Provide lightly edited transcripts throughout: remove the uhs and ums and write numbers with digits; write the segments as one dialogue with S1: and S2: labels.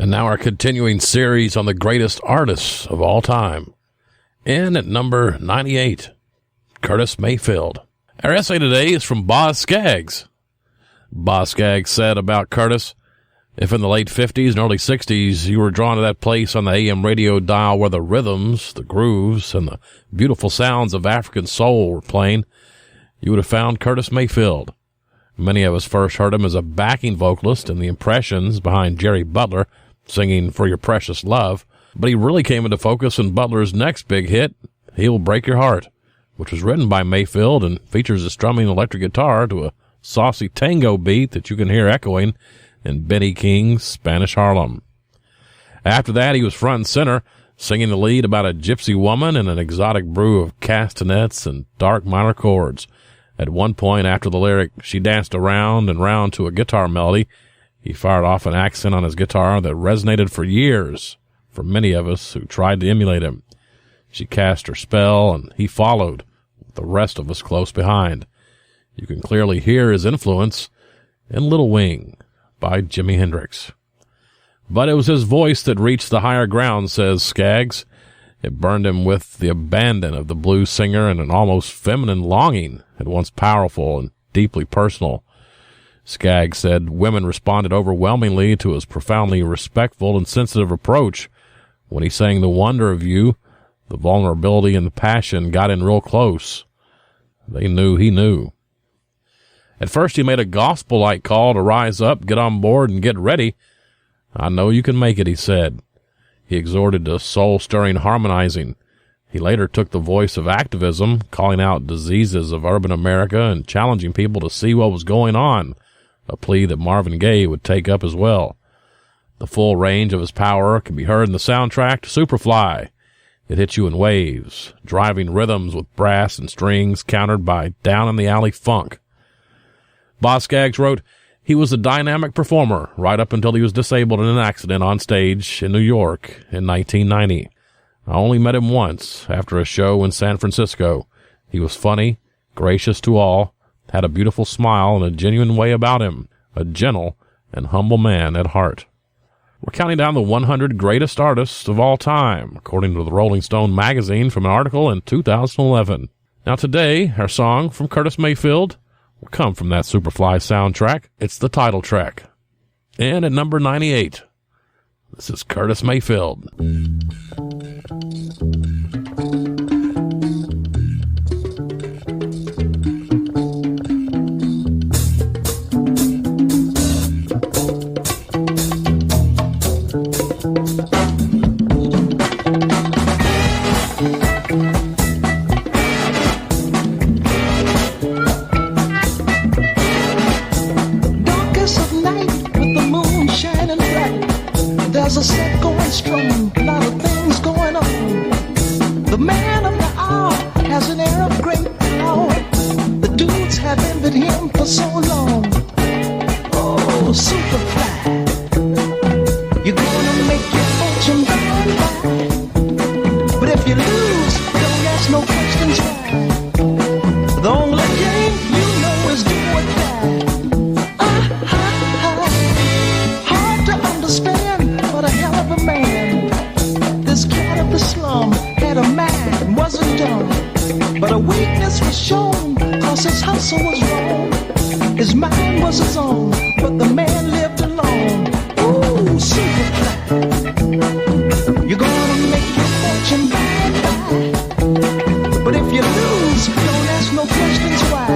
S1: And now our continuing series on the greatest artists of all time. And at number 98, Curtis Mayfield. Our essay today is from Boz Scaggs. Boz Scaggs said about Curtis, if in the late 50s and early 60s you were drawn to that place on the AM radio dial where the rhythms, the grooves, and the beautiful sounds of African soul were playing, you would have found Curtis Mayfield. Many of us first heard him as a backing vocalist in the impressions behind Jerry Butler singing For Your Precious Love, but he really came into focus in Butler's next big hit, He'll Break Your Heart, which was written by Mayfield and features a strumming electric guitar to a saucy tango beat that you can hear echoing in Benny King's Spanish Harlem. After that, he was front and center, singing the lead about a gypsy woman and an exotic brew of castanets and dark minor chords. At one point, after the lyric, she danced around and round to a guitar melody, he fired off an accent on his guitar that resonated for years for many of us who tried to emulate him. She cast her spell, and he followed, with the rest of us close behind. You can clearly hear his influence in Little Wing by Jimi Hendrix. But it was his voice that reached the higher ground, says Scaggs. It burned him with the abandon of the blues singer and an almost feminine longing, at once powerful and deeply personal. Scaggs said women responded overwhelmingly to his profoundly respectful and sensitive approach. When he sang The Wonder of You, the vulnerability and the passion got in real close. They knew he knew. At first he made a gospel-like call to rise up, get on board, and get ready. I know you can make it, he said. He exhorted to soul-stirring harmonizing. He later took the voice of activism, calling out diseases of urban America and challenging people to see what was going on, a plea that Marvin Gaye would take up as well. The full range of his power can be heard in the soundtrack to Superfly. It hits you in waves, driving rhythms with brass and strings countered by down-in-the-alley funk. Boz Scaggs wrote, he was a dynamic performer right up until he was disabled in an accident on stage in New York in 1990. I only met him once after a show in San Francisco. He was funny, gracious to all, had a beautiful smile and a genuine way about him, a gentle and humble man at heart. We're counting down the 100 greatest artists of all time, according to the Rolling Stone magazine from an article in 2011. Now today, our song from Curtis Mayfield will come from that Superfly soundtrack. It's the title track. And at number 98, this is Curtis Mayfield.
S2: There's a set going strong, a lot of things going on. The man of the hour has an air of great power. The dudes have envied him for so long. Oh, Superfly, you're gonna make your fortune by and by. But if you lose, don't ask no questions why. The only game you know is do or die. Hard to understand, but a hell of a man. This cat of the slum had a mind, wasn't dumb, but a weakness was shown, cause his hustle was wrong. His mind was his own, but the man lived alone. Ooh, Superfly, you're gonna make your fortune by and by. But if you lose, don't ask no questions why.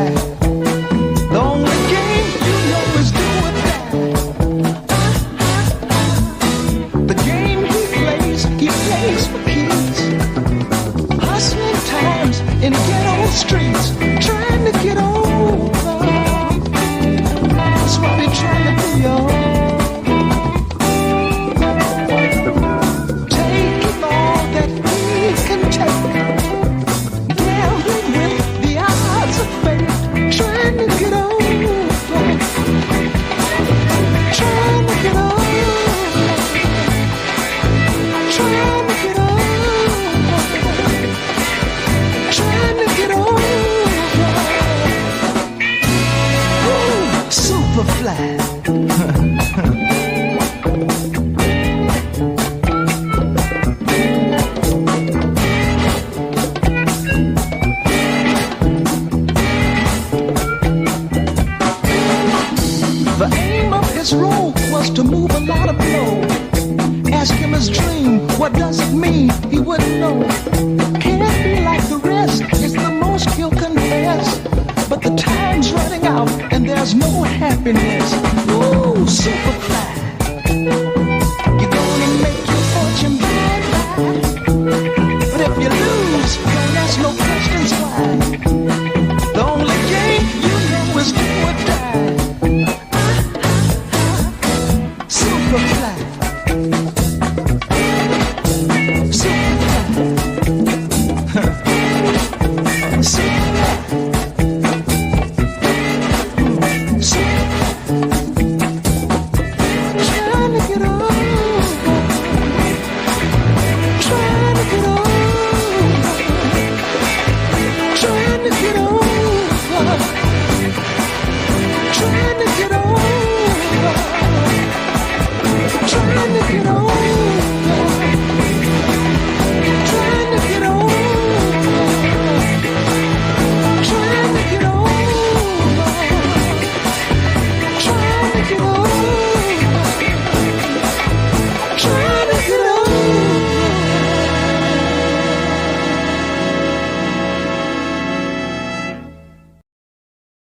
S2: The only game you know is do or die. The game he plays for keys. Hustling times in ghetto streets, trying to get over. That's what they're trying to do, y'all. a lot of blow. Ask him his dream, what does it mean? He wouldn't know. Can't be like the rest, it's the most he'll confess. But the time's running out and there's no happiness. Ooh, Superfly.